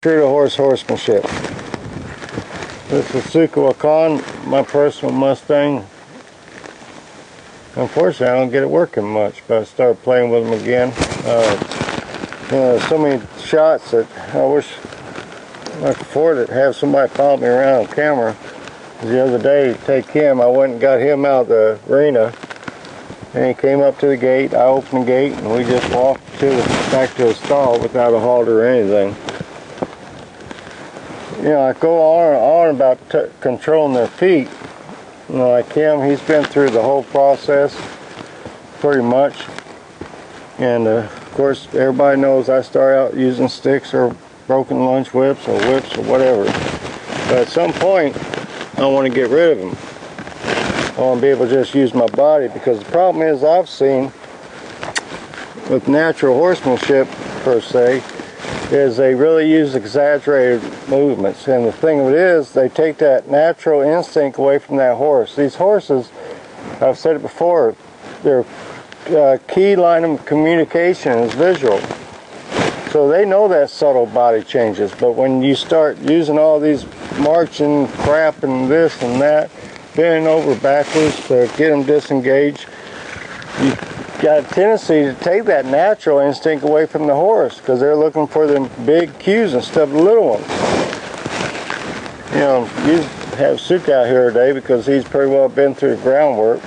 true to horsemanship. This is Suka, my personal Mustang. Unfortunately, I don't get it working much, but I started playing with them again. You know, so many shots that I wish I could afford it, have somebody follow me around on camera. The other day, to take him, I went and got him out of the arena, and he came up to the gate. I opened the gate, and we just walked back to the stall without a halter or anything. You know, I go on about controlling their feet. You know, like him, he's been through the whole process pretty much. And of course, everybody knows I start out using sticks or broken lunge whips or whatever. But at some point, I want to get rid of them. I want to be able to just use my body, because the problem is I've seen with natural horsemanship per se is they really use exaggerated movements, and the thing of it is they take that natural instinct away from that horse. These horses, I've said it before, their key line of communication is visual, so they know that subtle body changes. But when you start using all these marching crap and this and that, bending over backwards to get them disengaged, you got a tendency to take that natural instinct away from the horse, because they're looking for them big cues instead of the little ones. You know, you have Suka out here today because he's pretty well been through the groundwork.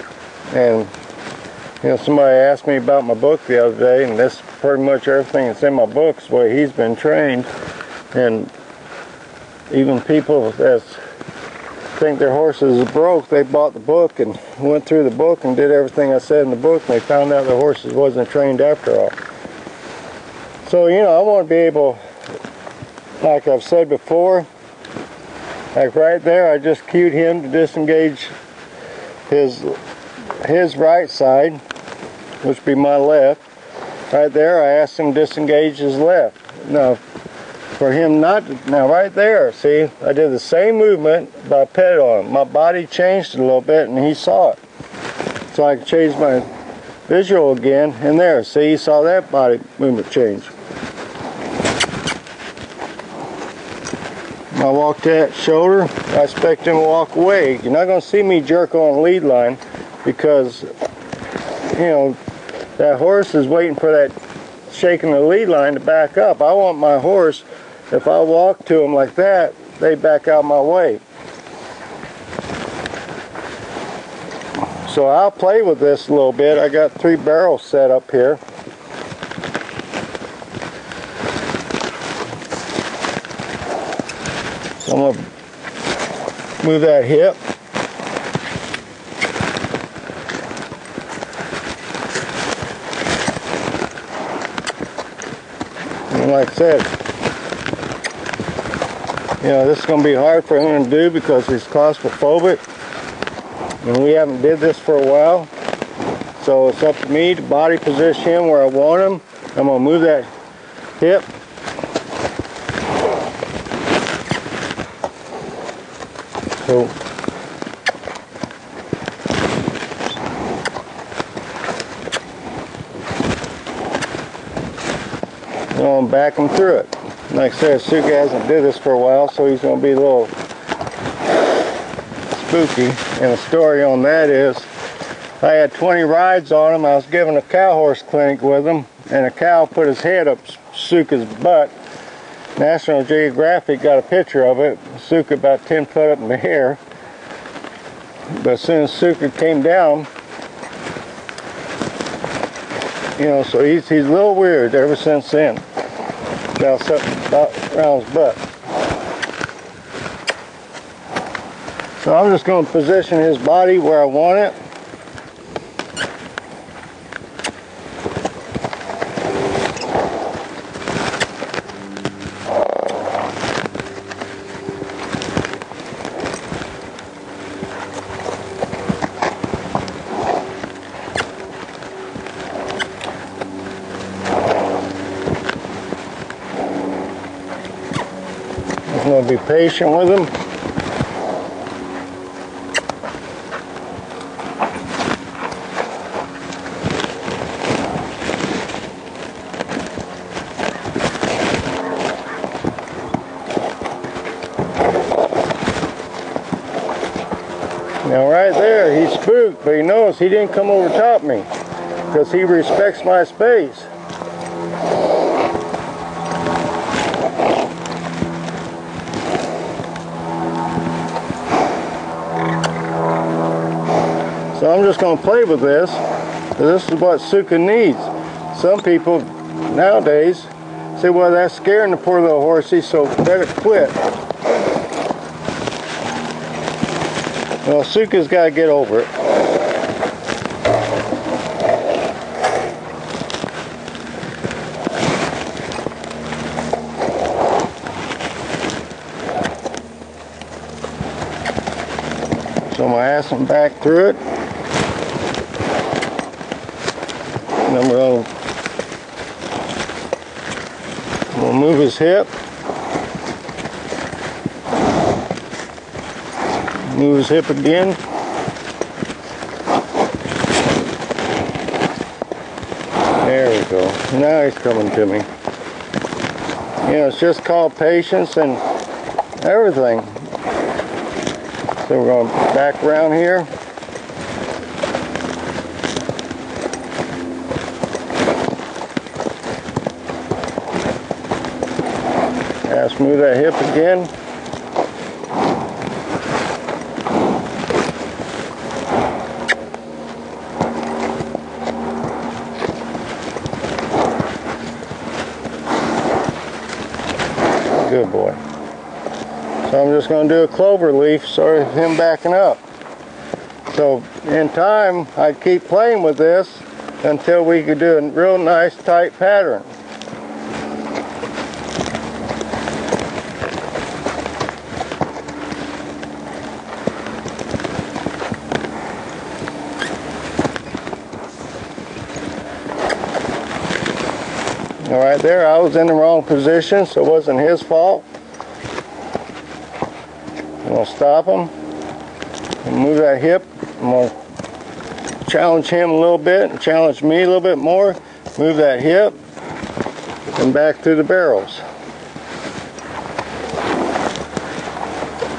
And you know, somebody asked me about my book the other day, and this pretty much everything that's in my book is the way he's been trained. And even people that think their horses are broke, they bought the book and went through the book and did everything I said in the book, and they found out their horses wasn't trained after all. So, you know, I want to be able, like I've said before, like right there, I just cued him to disengage his right side, which would be my left. Right there, I asked him to disengage his left. Now, for him not to, now right there, see, I did the same movement, but I petted on him. My body changed a little bit, and he saw it. So I could change my visual again, and there, see, he saw that body movement change. I walk that shoulder, I expect him to walk away. You're not going to see me jerk on the lead line, because, you know, that horse is waiting for that shaking the lead line to back up. I want my horse, if I walk to them like that, they back out my way. So I'll play with this a little bit. I got 3 barrels set up here. So I'm going to move that hip. And like I said, you know, this is going to be hard for him to do because he's claustrophobic, and we haven't did this for a while. So it's up to me to body position him where I want him. I'm going to move that hip. So I'm going to back him through it. Like I said, Suka hasn't did this for a while, so he's going to be a little spooky. And the story on that is, I had 20 rides on him. I was giving a cow horse clinic with him, and a cow put his head up Suka's butt. National Geographic got a picture of it. Suka about 10 foot up in the air. But as soon as Suka came down, you know, so he's a little weird ever since then. About something around his butt. So I'm just going to position his body where I want it. I'm going to be patient with him. Now right there, he's spooked, but he knows he didn't come over top me because he respects my space. So I'm just going to play with this. This is what Suka needs. Some people nowadays say, well, that's scaring the poor little horsey, so let it quit. Well, Suka's got to get over it. So I'm going to ass him back through it. And then we'll move his hip. Move his hip again. There we go. Now he's coming to me. You know, it's just called patience and everything. So we're going back around here. Move that hip again. Good boy. So I'm just going to do a clover leaf, sort of him backing up. So in time, I'd keep playing with this until we could do a real nice tight pattern. All right, there I was in the wrong position, so it wasn't his fault. I'm going to stop him and move that hip. I'm going to challenge him a little bit and challenge me a little bit more. Move that hip and back through the barrels.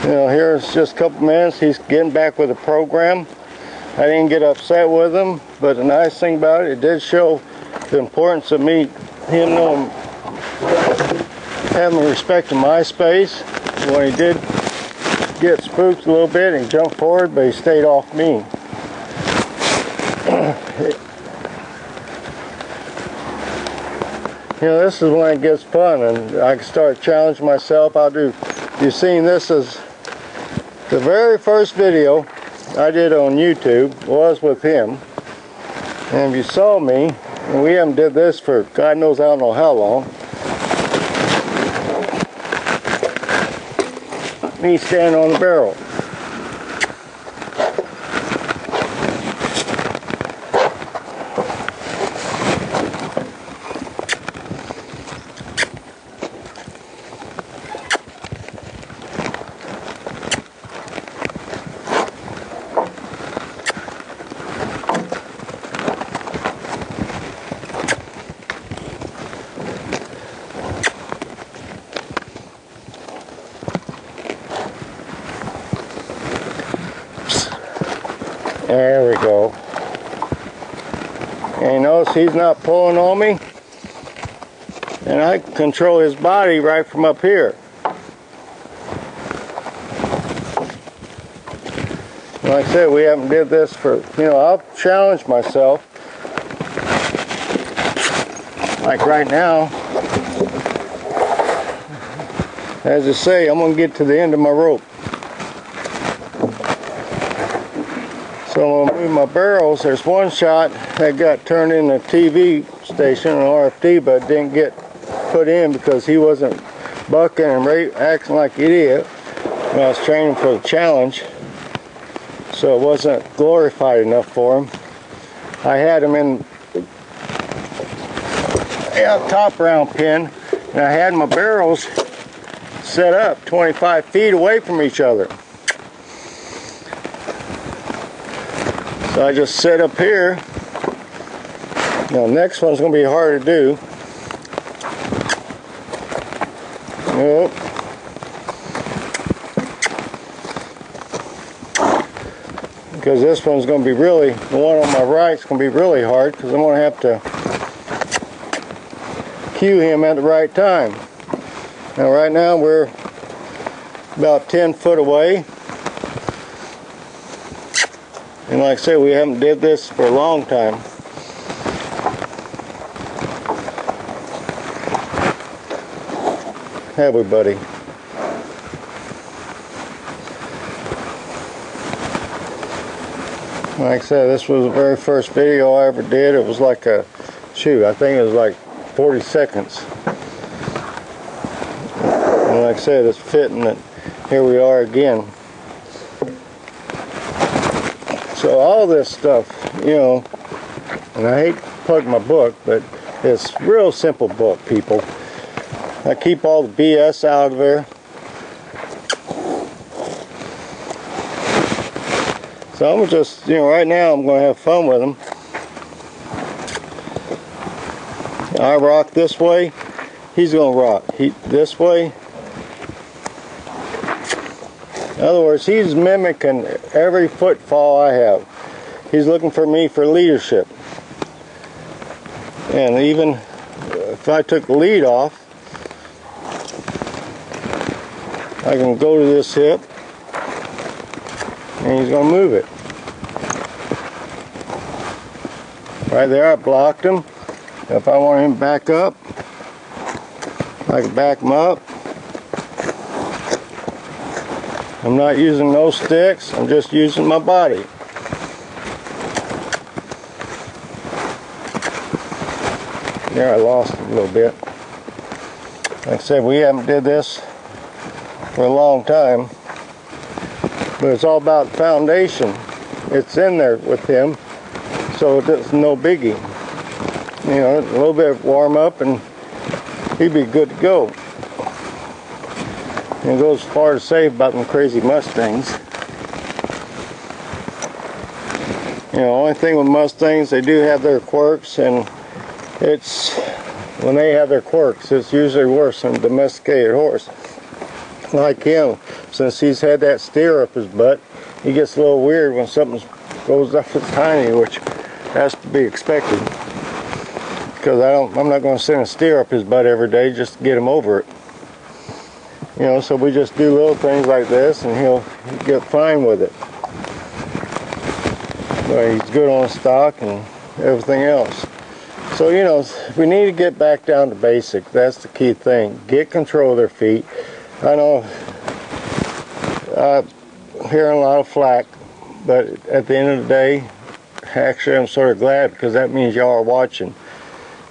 You know, here's just a couple minutes. He's getting back with the program. I didn't get upset with him, but the nice thing about it, it did show the importance of him knowing, having respect to my space. When he did get spooked a little bit, he jumped forward, but he stayed off me. You know, this is when it gets fun, and I can start challenging myself. You've seen this as the very first video I did on YouTube was with him. And if you saw me, and we haven't did this for God knows I don't know how long. Me standing on the barrel. There we go. And you notice he's not pulling on me. And I can control his body right from up here. Like I said, we haven't did this for, you know, I'll challenge myself. Like right now, as I say, I'm going to get to the end of my rope. So I'm going to move my barrels. There's one shot that got turned in a TV station, an RFD, but didn't get put in because he wasn't bucking and acting like an idiot when I was training for the challenge. So it wasn't glorified enough for him. I had him in a top round pin, and I had my barrels set up 25 feet away from each other. So I just set up here. Now next one's going to be hard to do. Nope. because this one's going to be really, the one on my right is going to be really hard because I'm going to have to cue him at the right time. Now right now we're about 10 foot away, and like I said, we haven't did this for a long time. Have we, buddy? Like I said, this was the very first video I ever did. It was like a, shoot, I think it was like 40 seconds. And like I said, it's fitting that here we are again. So all this stuff, you know, and I hate to plug my book, but it's a real simple book, people. I keep all the BS out of there. So I'm gonna just, you know, right now I'm gonna have fun with them. I rock this way, he's gonna rock this way. In other words, he's mimicking every footfall I have. He's looking for me for leadership. And even if I took the lead off, I can go to this hip and he's going to move it. Right there, I blocked him. If I want him back up, I can back him up. I'm not using no sticks, I'm just using my body. There, I lost him a little bit. Like I said, we haven't did this for a long time, but it's all about the foundation. It's in there with him, so it's no biggie. You know, a little bit of warm up and he'd be good to go. And it goes far to say about them crazy Mustangs. You know, only thing with Mustangs, they do have their quirks, and it's, when they have their quirks, it's usually worse than a domesticated horse. Like him, since he's had that steer up his butt, he gets a little weird when something goes up his hiney, which has to be expected. Because I'm not going to send a steer up his butt every day just to get him over it. You know, so we just do little things like this and he'll get fine with it. But he's good on stock and everything else. So, you know, we need to get back down to basic. That's the key thing. Get control of their feet. I know I'm hearing a lot of flack, but at the end of the day, actually I'm sort of glad, because that means y'all are watching.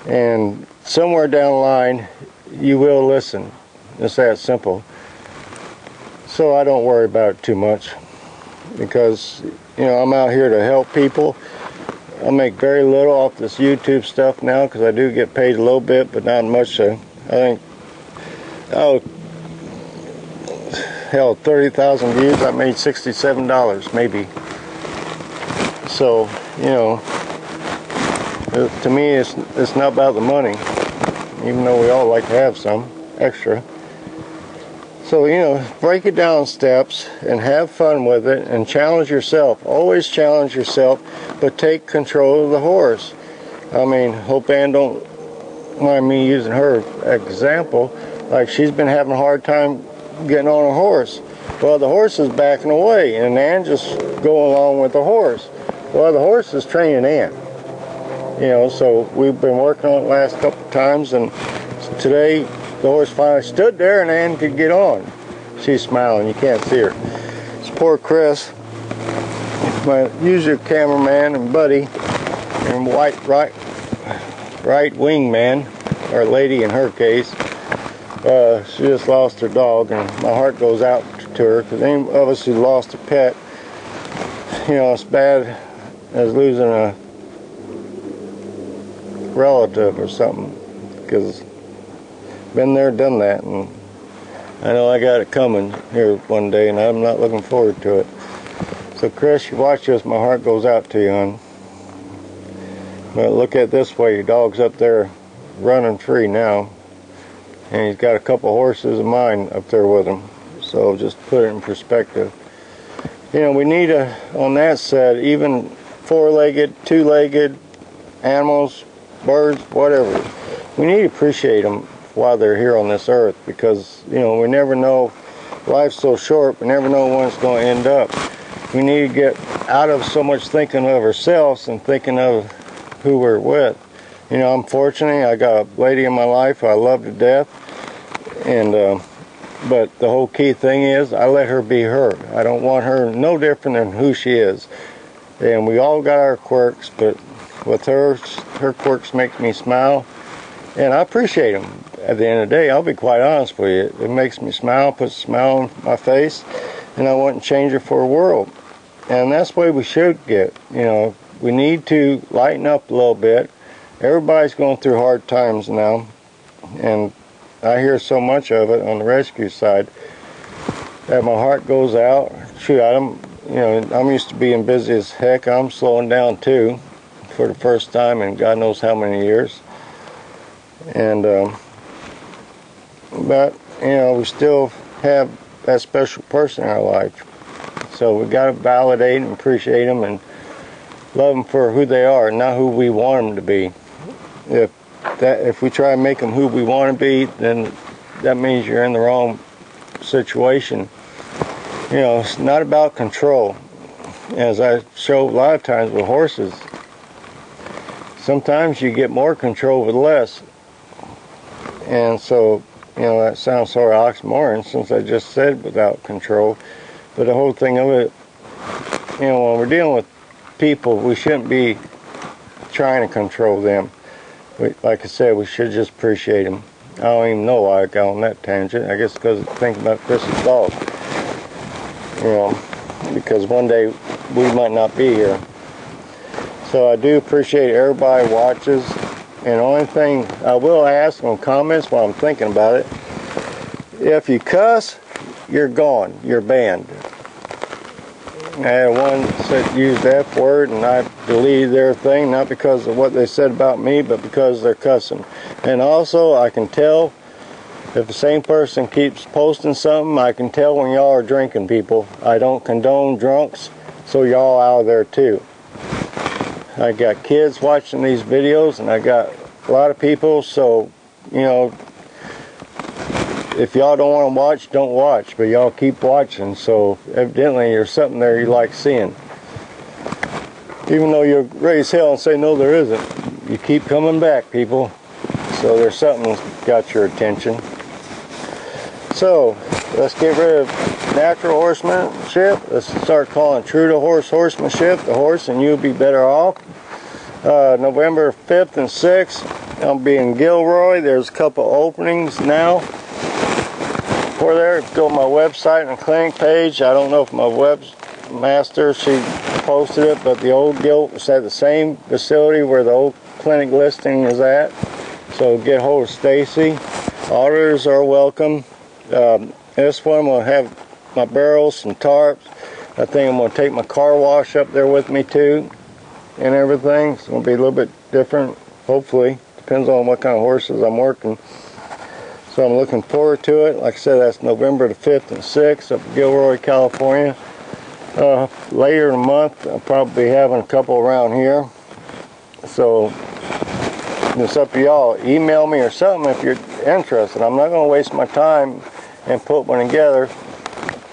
And somewhere down the line, you will listen. It's that simple. So I don't worry about it too much, because, you know, I'm out here to help people. I make very little off this YouTube stuff now, because I do get paid a little bit, but not much. So I think, oh, hell, 30,000 views, I made $67 maybe. So, you know, to me it's not about the money, even though we all like to have some extra. So, you know, break it down in steps and have fun with it and challenge yourself. Always challenge yourself, but take control of the horse. I mean, hope Ann don't mind me using her example. Like, she's been having a hard time getting on a horse. Well, the horse is backing away and Ann just going along with the horse. Well, the horse is training Ann. You know, so we've been working on it the last couple of times, and today the horse finally stood there and Ann could get on. She's smiling, you can't see her. It's poor Chris, my usual cameraman and buddy, and right wing man, or lady in her case. She just lost her dog, and my heart goes out to her, because any of us who lost a pet, you know, it's bad as losing a relative or something, because been there, done that, and I know I got it coming here one day, and I'm not looking forward to it. So Chris, you watch this, my heart goes out to you, hon. But look at it this way, your dog's up there running free now, and he's got a couple horses of mine up there with him. So just put it in perspective. You know, we need to, on that set, even four-legged, two-legged animals, birds, whatever, we need to appreciate them while they're here on this earth, because, you know, we never know, life's so short, we never know when it's going to end up. We need to get out of so much thinking of ourselves and thinking of who we're with. You know, I'm fortunate, I got a lady in my life who I love to death, and but the whole key thing is I let her be her. I don't want her no different than who she is. And we all got our quirks, but with her quirks make me smile, and I appreciate them. At the end of the day, I'll be quite honest with you, it makes me smile, puts a smile on my face, and I wouldn't change it for a world. And that's the way we should get. You know, we need to lighten up a little bit. Everybody's going through hard times now, and I hear so much of it on the rescue side that my heart goes out. Shoot, I'm used to being busy as heck. I'm slowing down too for the first time in God knows how many years. And but you know, we still have that special person in our life, so we got to validate and appreciate them and love them for who they are, not who we want them to be. If we try and make them who we want to be, then that means you're in the wrong situation. You know, it's not about control. As I show a lot of times with horses, sometimes you get more control with less. And so, you know, that sounds sort of oxymoron since I just said without control. But the whole thing of it, you know, when we're dealing with people, we shouldn't be trying to control them. Like I said, we should just appreciate them. I don't even know why I got on that tangent. I guess because I think about Chris's dog. You know, because one day we might not be here. So I do appreciate everybody who watches. And the only thing I will ask on comments while I'm thinking about it, if you cuss, you're gone. You're banned. I had one that used the F word, and I deleted their thing, not because of what they said about me, but because they're cussing. And also, I can tell if the same person keeps posting something, I can tell when y'all are drinking, people. I don't condone drunks, so y'all out of there too. I got kids watching these videos, and I got a lot of people, so, you know, if y'all don't want to watch, don't watch, but y'all keep watching, so evidently there's something there you like seeing. Even though you're ready as hell and say, no, there isn't. You keep coming back, people. So there's something that's got your attention. So, let's get rid of natural horsemanship. Let's start calling true to horse horsemanship. The horse and you'll be better off. November 5th and 6th, I'll be in Gilroy. There's a couple openings now. For there, go to my website and clinic page. I don't know if my webmaster, she posted it, but the old Gil is at the same facility where the old clinic listing is at. So get hold of Stacy. Auditors are welcome. This one I'm going to have my barrels, some tarps. I think I'm going to take my car wash up there with me too, and everything. It's going to be a little bit different, hopefully. Depends on what kind of horses I'm working. So I'm looking forward to it. Like I said, that's November the 5th and 6th up in Gilroy, California. Later in the month, I'll probably be having a couple around here. So it's up to y'all. Email me or something if you're interested. I'm not going to waste my time and put one together.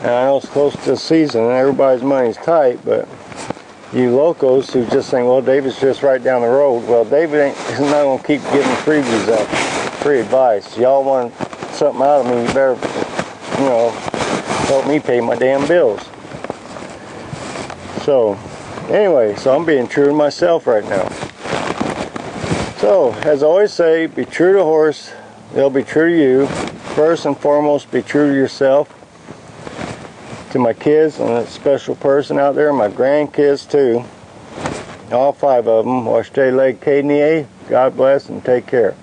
And I know it's close to the season and everybody's money's tight, but you locals who just think, well, David's just right down the road. Well, David is not going to keep giving freebies out, free advice. Y'all want something out of me, you better, you know, help me pay my damn bills. So, anyway, so I'm being true to myself right now. So, as I always say, be true to horse, they'll be true to you. First and foremost, be true to yourself. To my kids and a special person out there, my grandkids too. All 5 of them. Wash day leg, kidney. God bless and take care.